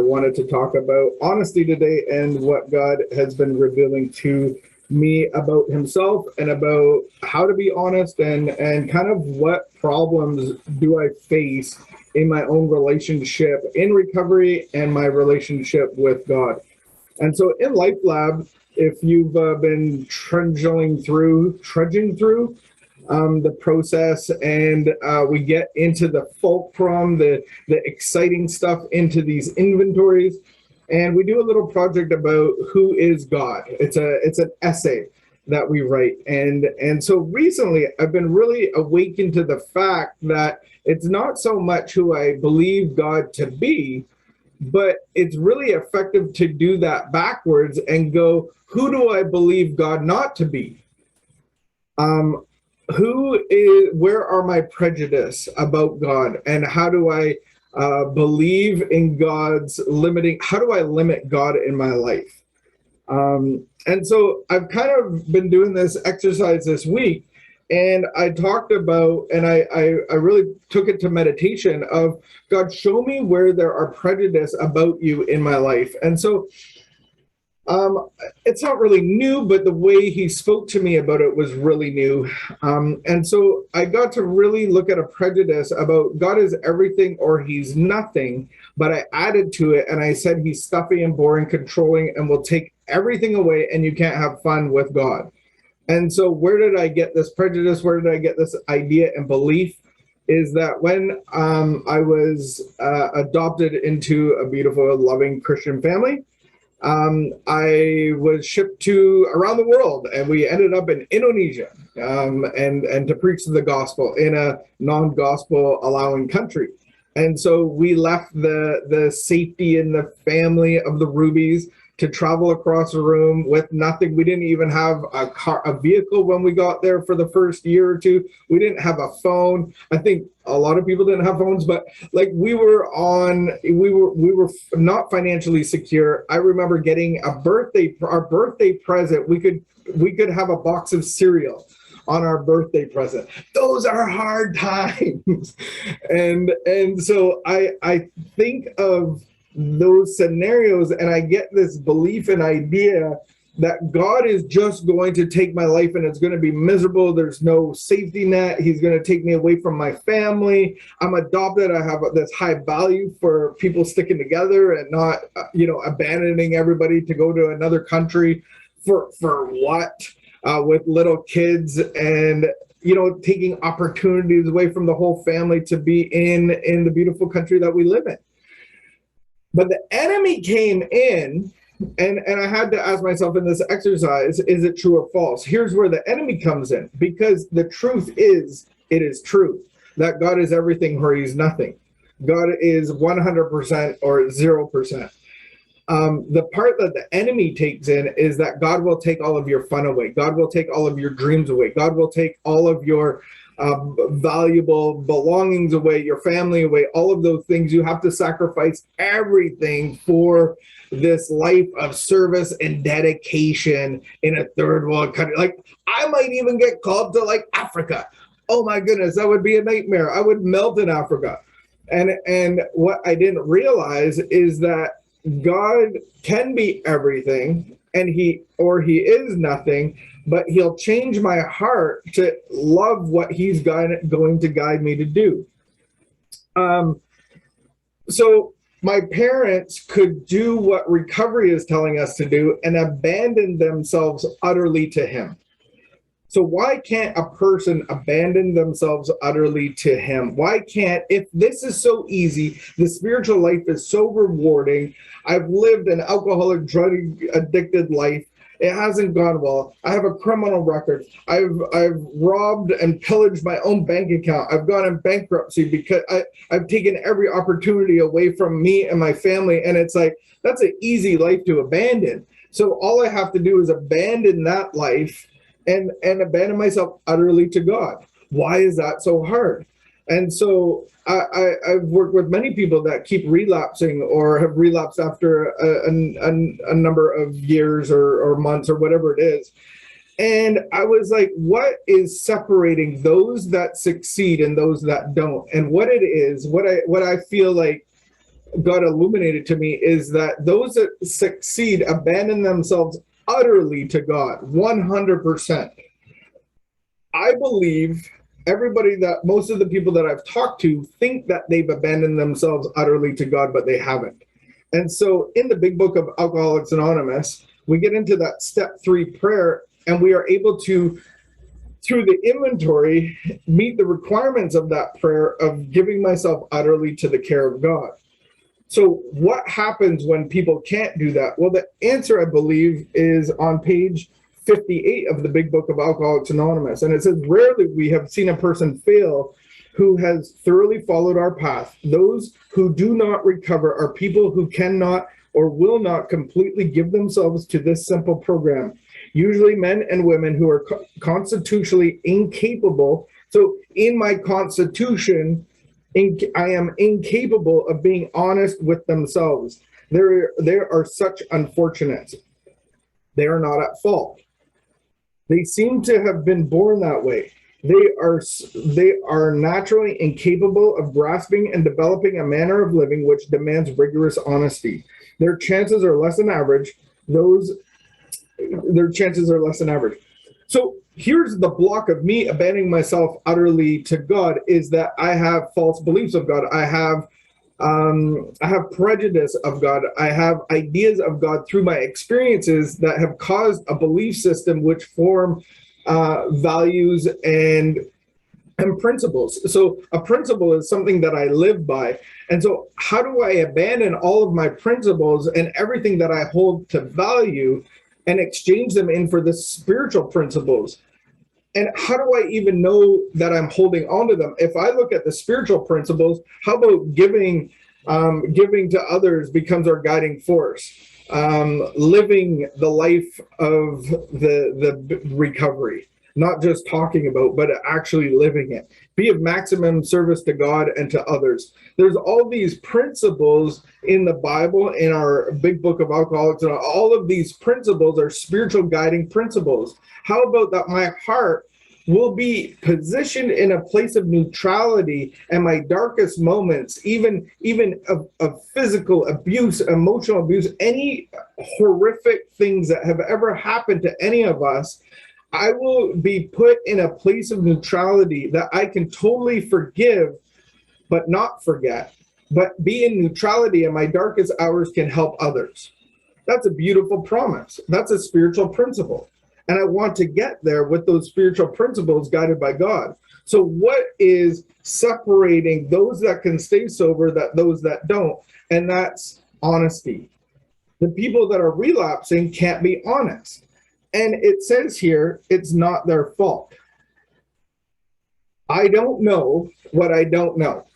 wanted to talk about honesty today and what God has been revealing to me about himself and about how to be honest and kind of what problems do I face in my own relationship in recovery and my relationship with God. And so in LifeLab, if you've been trudging through the process, and we get into the fulcrum, the exciting stuff, into these inventories, and we do a little project about who is God. It's an essay that we write, and so recently I've been really awakened to the fact that it's not so much who I believe God to be, but it's really effective to do that backwards and go, who do I believe God not to be? Where are my prejudice about God, and how do I believe in God's limiting, how do I limit God in my life? And so I've kind of been doing this exercise this week, and I talked about, and I really took it to meditation of, God, show me where there are prejudice about you in my life. And so it's not really new, but the way he spoke to me about it was really new. And so I got to really look at a prejudice about God is everything or he's nothing, but I added to it and I said he's stuffy and boring, controlling, and will take everything away, and you can't have fun with God. And so where did I get this prejudice? Where did I get this idea and belief? Is that when I was adopted into a beautiful, loving Christian family, I was shipped to around the world, and we ended up in Indonesia, and to preach the gospel in a non-gospel allowing country. And so we left the safety and the family of the Rubies to travel across the room with nothing. We didn't even have a vehicle when we got there for the first year or two. We didn't have a phone. I think a lot of people didn't have phones, but like we were not financially secure. I remember getting our birthday present. We could have a box of cereal on our birthday present. Those are hard times. And so I think of those scenarios, and I get this belief and idea that God is just going to take my life and it's going to be miserable. There's no safety net. He's going to take me away from my family. I'm adopted. I have this high value for people sticking together and not, abandoning everybody to go to another country for what? With little kids, and taking opportunities away from the whole family to be in the beautiful country that we live in. But the enemy came in, and I had to ask myself in this exercise, is it true or false? Here's where the enemy comes in, because the truth is, it is true that God is everything or he's nothing. God is 100% or 0%. The part that the enemy takes in is that God will take all of your fun away. God will take all of your dreams away. God will take all of your valuable belongings away, your family away, all of those things. You have to sacrifice everything for this life of service and dedication in a third world country. Like, I might even get called to Africa. Oh my goodness, that would be a nightmare. I would melt in Africa. And what I didn't realize is that God can be everything, and he is nothing, but he'll change my heart to love what he's going to guide me to do. So my parents could do what recovery is telling us to do and abandon themselves utterly to him. So why can't a person abandon themselves utterly to him? Why can't, if this is so easy, the spiritual life is so rewarding, I've lived an alcoholic, drug addicted life, it hasn't gone well, I have a criminal record, I've robbed and pillaged my own bank account, I've gone in bankruptcy because I've taken every opportunity away from me and my family, and it's like, that's an easy life to abandon. So all I have to do is abandon that life and abandon myself utterly to God. Why is that so hard? And so I've worked with many people that keep relapsing or have relapsed after a number of years or months or whatever it is. And I was like, what is separating those that succeed and those that don't? And what it is, what I feel like God illuminated to me is that those that succeed abandon themselves utterly to God, 100%. I believe most of the people that I've talked to think that they've abandoned themselves utterly to God, but they haven't. And so in the big book of Alcoholics Anonymous, we get into that step 3 prayer, and we are able to, through the inventory, meet the requirements of that prayer of giving myself utterly to the care of God. So what happens when people can't do that? Well, the answer, I believe, is on page 58 of the big book of Alcoholics Anonymous. And it says, rarely we have seen a person fail who has thoroughly followed our path. Those who do not recover are people who cannot or will not completely give themselves to this simple program. Usually men and women who are constitutionally incapable. So in my constitution, I am incapable of being honest with themselves. There are such unfortunates. They are not at fault. They seem to have been born that way. They are naturally incapable of grasping and developing a manner of living which demands rigorous honesty. Their chances are less than average. Their chances are less than average. So here's the block of me abandoning myself utterly to God, is that I have false beliefs of God. I have prejudice of God. I have ideas of God through my experiences that have caused a belief system which form values and principles. So a principle is something that I live by. And so how do I abandon all of my principles and everything that I hold to value and exchange them in for the spiritual principles? And how do I even know that I'm holding on to them? If I look at the spiritual principles, how about giving to others becomes our guiding force? Living the life of the recovery, not just talking about, but actually living it. Be of maximum service to God and to others. There's all these principles in the Bible, in our big book of Alcoholics, and all of these principles are spiritual guiding principles. How about that my heart will be positioned in a place of neutrality, and my darkest moments, even of physical abuse, emotional abuse, any horrific things that have ever happened to any of us, I will be put in a place of neutrality that I can totally forgive, but not forget, but be in neutrality, and my darkest hours can help others. That's a beautiful promise. That's a spiritual principle. And I want to get there with those spiritual principles guided by God. So what is separating those that can stay sober, those that don't? And that's honesty. The people that are relapsing can't be honest. And it says here, it's not their fault. I don't know what I don't know.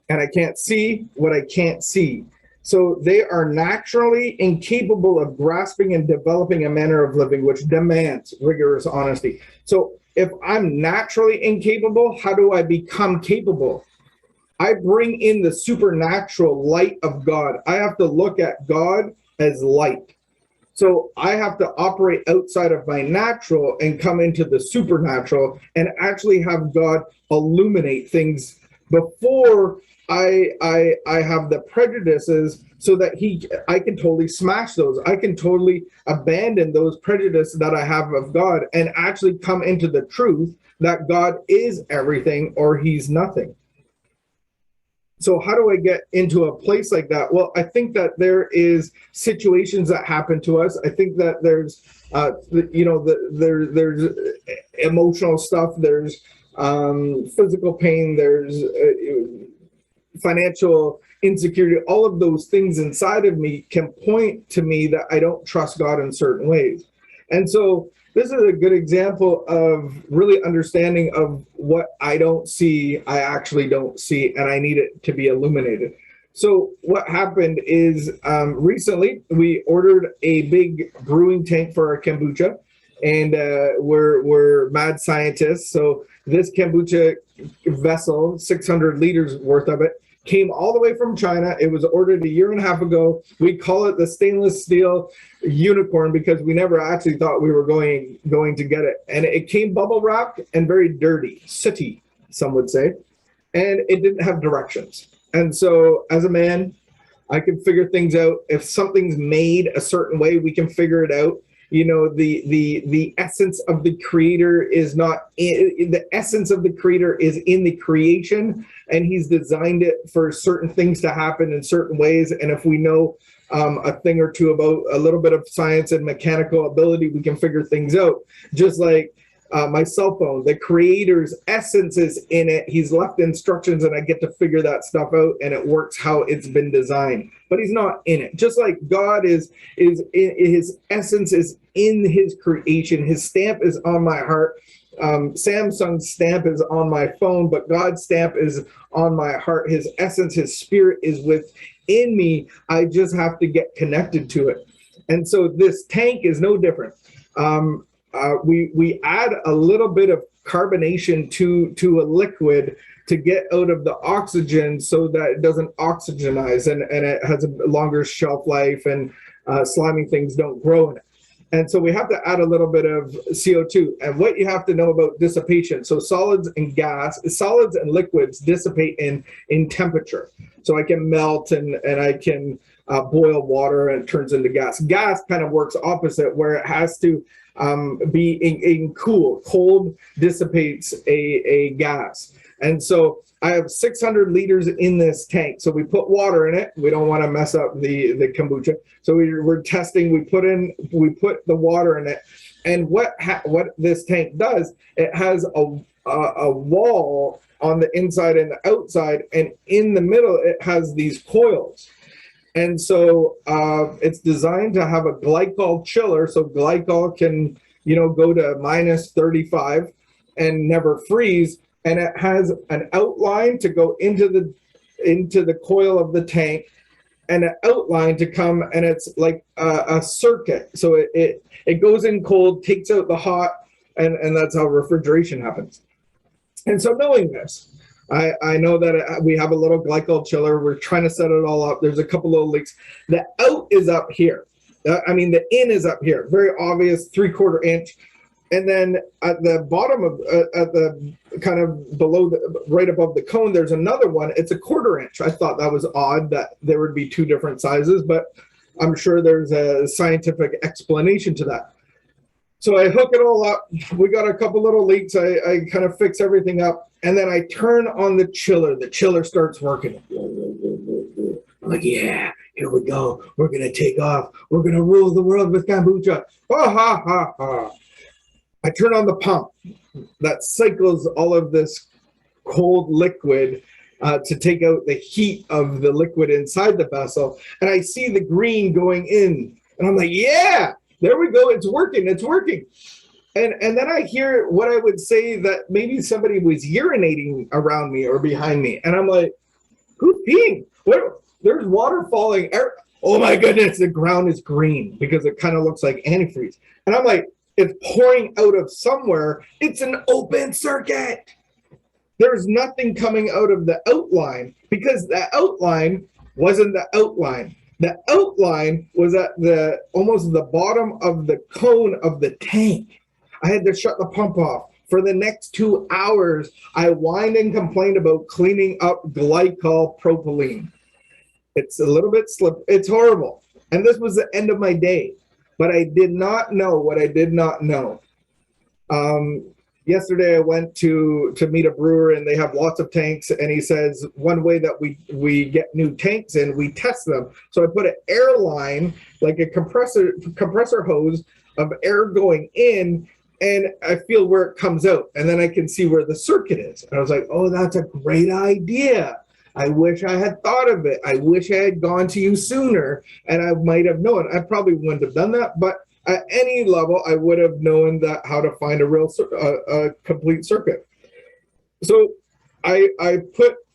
And I can't see what I can't see. So they are naturally incapable of grasping and developing a manner of living which demands rigorous honesty. So if I'm naturally incapable, how do I become capable? I bring in the supernatural light of God. I have to look at God as light. So I have to operate outside of my natural and come into the supernatural and actually have God illuminate things before I have the prejudices, so that I can totally smash those. I can totally abandon those prejudices that I have of God and actually come into the truth that God is everything or he's nothing. So how do I get into a place like that? Well, I think that there is situations that happen to us. I think that there's there's emotional stuff, there's physical pain, there's financial insecurity. All of those things inside of me can point to me that I don't trust God in certain ways. And so this is a good example of really understanding of what I don't see, I actually don't see, and I need it to be illuminated. So what happened is recently we ordered a big brewing tank for our kombucha, and we're mad scientists. So this kombucha vessel, 600 liters worth of it, came all the way from China. It was ordered a year and a half ago. We call it the stainless steel unicorn because we never actually thought we were going to get it. And it came bubble wrapped and very dirty, sooty, some would say. And it didn't have directions. And so as a man, I can figure things out. If something's made a certain way, we can figure it out. The essence of the creator is not in, the essence of the creator is in the creation, and he's designed it for certain things to happen in certain ways. And if we know a thing or two about a little bit of science and mechanical ability, we can figure things out. Just like my cell phone, the creator's essence is in it. He's left instructions, and I get to figure that stuff out, and it works how it's been designed. But he's not in it. Just like God is his essence is in his creation. His stamp is on my heart. Samsung's stamp is on my phone, but God's stamp is on my heart. His essence, his spirit is within me. I just have to get connected to it. And so this tank is no different. We add a little bit of carbonation to a liquid to get out of the oxygen so that it doesn't oxygenize, and it has a longer shelf life, and slimy things don't grow in it. And so we have to add a little bit of CO2. And what you have to know about dissipation, so solids and liquids dissipate in temperature. So I can melt and I can boil water and it turns into gas. Gas kind of works opposite, where it has to be in cool. Cold dissipates a gas. And so I have 600 liters in this tank. So we put water in it. We don't want to mess up the kombucha. So we're testing. We put the water in it. And what this tank does, it has a wall on the inside and the outside, and in the middle it has these coils. And so it's designed to have a glycol chiller, so glycol can go to minus 35 and never freeze. And it has an outline to go into the coil of the tank, and an outline to come, and it's like a circuit. So it goes in cold, takes out the hot, and that's how refrigeration happens. And so knowing this, I know that we have a little glycol chiller. We're trying to set it all up. There's a couple little leaks. The out is up here. The in is up here. Very obvious, 3/4 inch. And then at the bottom of, at the kind of below, right above the cone, there's another one. It's a 1/4 inch. I thought that was odd that there would be two different sizes, but I'm sure there's a scientific explanation to that. So I hook it all up. We got a couple little leaks. I kind of fix everything up. And then I turn on the chiller. The chiller starts working. I'm like, yeah, here we go. We're going to take off. We're going to rule the world with kombucha. Ha, ha, ha, ha. I turn on the pump that cycles all of this cold liquid to take out the heat of the liquid inside the vessel. And I see the green going in. And I'm like, yeah, there we go. It's working. It's working. And then I hear what I would say that maybe somebody was urinating around me or behind me. And I'm like, who's peeing? There's water falling. Oh my goodness, the ground is green because it kind of looks like antifreeze. And I'm like, it's pouring out of somewhere. It's an open circuit. There's nothing coming out of the outline because the outline wasn't the outline. The outline was at almost the bottom of the cone of the tank. I had to shut the pump off. For the next 2 hours, I whined and complained about cleaning up glycol propylene. It's a little bit it's horrible. And this was the end of my day. But I did not know what I did not know. Yesterday I went to meet a brewer, and they have lots of tanks, and he says one way that we get new tanks in, we test them. So I put an air line, like a compressor hose of air going in, and I feel where it comes out, and then I can see where the circuit is. And I was like, oh, that's a great idea. I wish I had thought of it. I wish I had gone to you sooner, and I might have known. I probably wouldn't have done that, but at any level, I would have known how to find a complete circuit. So I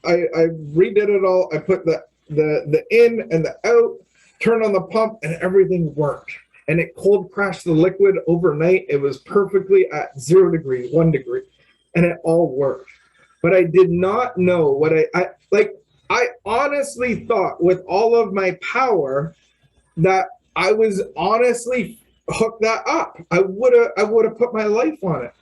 redid it all. I put the in and the out, turned on the pump, and everything worked. And it cold crashed the liquid overnight. It was perfectly at 0 degrees, 1 degree, and it all worked. But I did not know what I honestly thought with all of my power that I was honestly hooked that up. I would have put my life on it.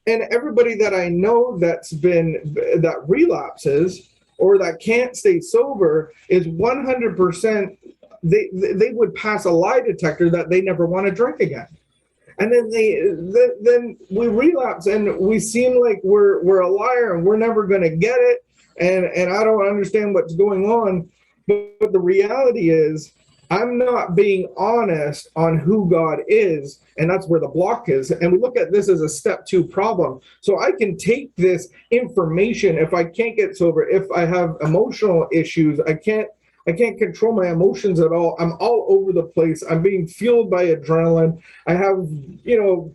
And everybody that I know that relapses, or that can't stay sober is 100%, they would pass a lie detector that they never want to drink again. And then then we relapse and we seem like we're a liar and we're never going to get it. And I don't understand what's going on. But the reality is, I'm not being honest on who God is, and that's where the block is. And we look at this as a step 2 problem. So I can take this information. If I can't get sober, if I have emotional issues, I can't control my emotions at all. I'm all over the place. I'm being fueled by adrenaline. I have no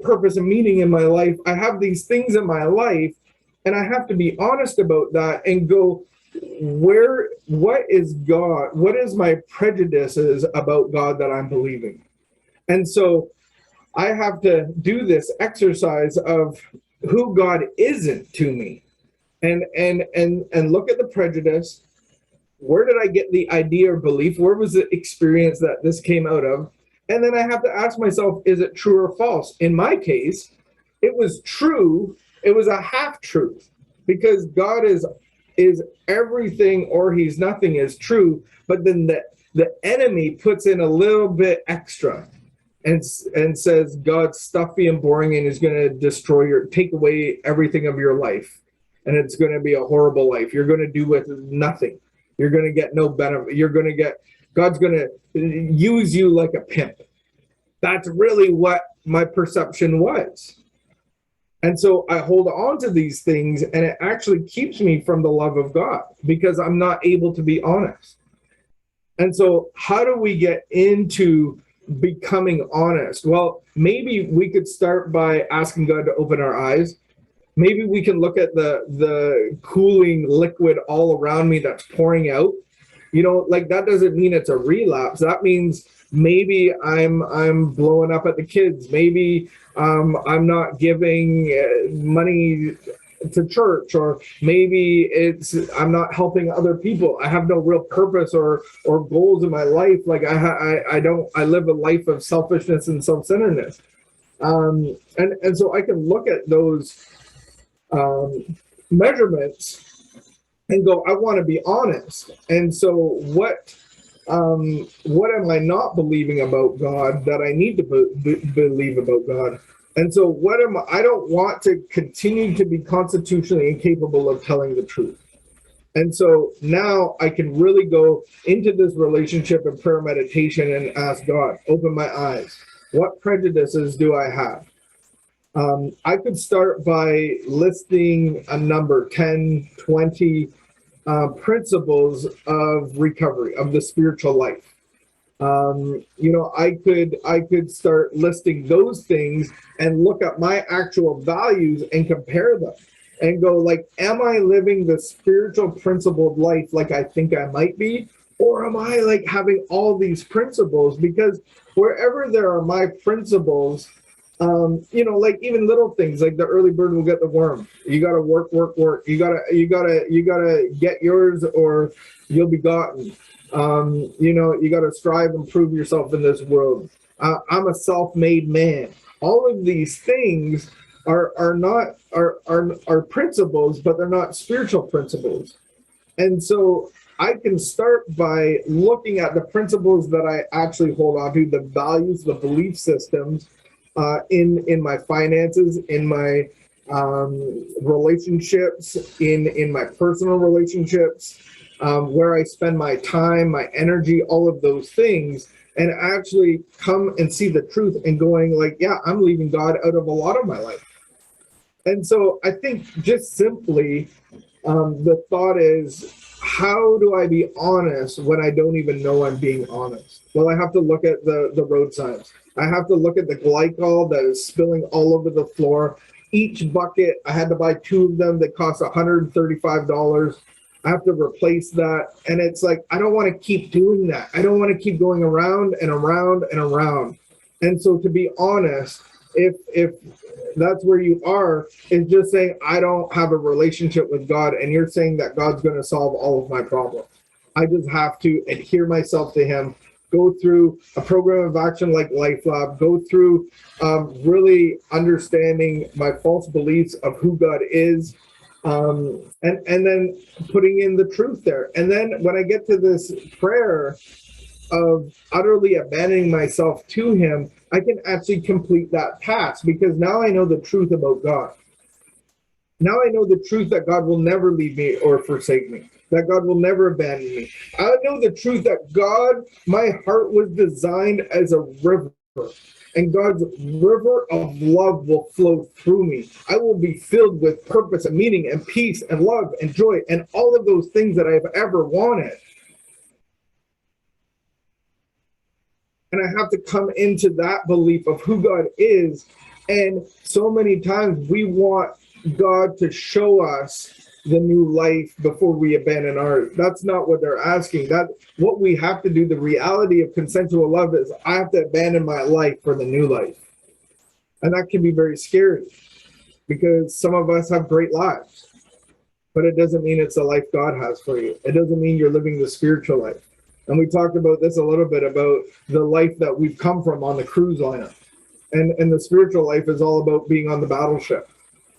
purpose and meaning in my life. I have these things in my life, and I have to be honest about that and go, what is God? What is my prejudices about God that I'm believing? And so I have to do this exercise of who God isn't to me, and look at the prejudice. Where did I get the idea or belief? Where was the experience that this came out of? And then I have to ask myself, is it true or false? In my case, it was true. It was a half truth, because God is everything or he's nothing is true, but then the enemy puts in a little bit extra and says God's stuffy and boring and is going to take away everything of your life, and it's going to be a horrible life. You're going to do with nothing. You're going to get no benefit. God's going to use you like a pimp. That's really what my perception was. And so I hold on to these things, and it actually keeps me from the love of God because I'm not able to be honest. And so how do we get into becoming honest? Well, maybe we could start by asking God to open our eyes. Maybe we can look at the cooling liquid all around me that's pouring out. Like that doesn't mean it's a relapse. That means maybe I'm blowing up at the kids. Maybe I'm not giving money to church, or maybe I'm not helping other people. I have no real purpose or goals in my life. Like I live a life of selfishness and self-centeredness. And so I can look at those measurements and go, I want to be honest. And so what am I not believing about God that I need to believe about God? And so I don't want to continue to be constitutionally incapable of telling the truth. And so now I can really go into this relationship and prayer meditation and ask God, open my eyes. What prejudices do I have? I could start by listing a number, 10, 20 principles of recovery, of the spiritual life. I could start listing those things and look at my actual values and compare them and go like, am I living the spiritual principled life like I think I might be? Or am I like having all these principles? Because wherever there are my principles, like even little things like the early bird will get the worm. You got to work. You gotta get yours or you'll be gotten. You got to strive and prove yourself in this world. I'm a self-made man. All of these things are principles, but they're not spiritual principles. And so I can start by looking at the principles that I actually hold on to, the values, the belief systems, in my finances, in my relationships, in my personal relationships, where I spend my time, my energy, all of those things, and actually come and see the truth and going like, yeah, I'm leaving God out of a lot of my life. And so I think just simply the thought is, how do I be honest when I don't even know I'm being honest? Well, I have to look at the road signs. I have to look at the glycol that is spilling all over the floor. Each bucket, I had to buy 2 of them that cost $135. I have to replace that. And it's like, I don't want to keep doing that. I don't want to keep going around and around and around. And so to be honest, if that's where you are, is just saying, I don't have a relationship with God, and you're saying that God's going to solve all of my problems. I just have to adhere myself to him, go through a program of action like LifeLab, go through really understanding my false beliefs of who God is, And then putting in the truth there. And then when I get to this prayer of utterly abandoning myself to him, I can actually complete that task, because now I know the truth about God. Now I know the truth that God will never leave me or forsake me, that God will never abandon me. I know the truth that God, my heart was designed as a river, and God's river of love will flow through me. I will be filled with purpose and meaning and peace and love and joy and all of those things that I've ever wanted. And I have to come into that belief of who God is. And so many times we want God to show us the new life before we abandon ours. That's not what they're asking. That what we have to do, the reality of consensual love, is I have to abandon my life for the new life. And that can be very scary, because some of us have great lives, but it doesn't mean it's the life God has for you. It doesn't mean you're living the spiritual life. And we talked about this a little bit, about the life that we've come from on the cruise liner. And the spiritual life is all about being on the battleship.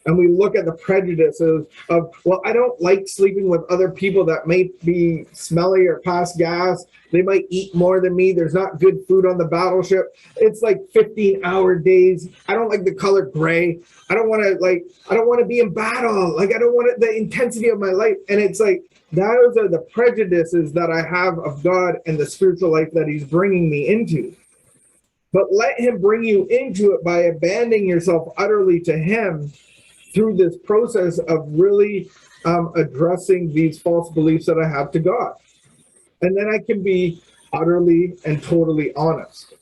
And we look at the prejudices of, well, I don't like sleeping with other people that may be smelly or pass gas. They might eat more than me. There's not good food on the battleship. It's like 15-hour days. I don't like the color gray. I don't want to be in battle. Like, I don't want the intensity of my life. And it's like, those are the prejudices that I have of God and the spiritual life that he's bringing me into. But let him bring you into it by abandoning yourself utterly to him through this process of really addressing these false beliefs that I have to God. And then I can be utterly and totally honest.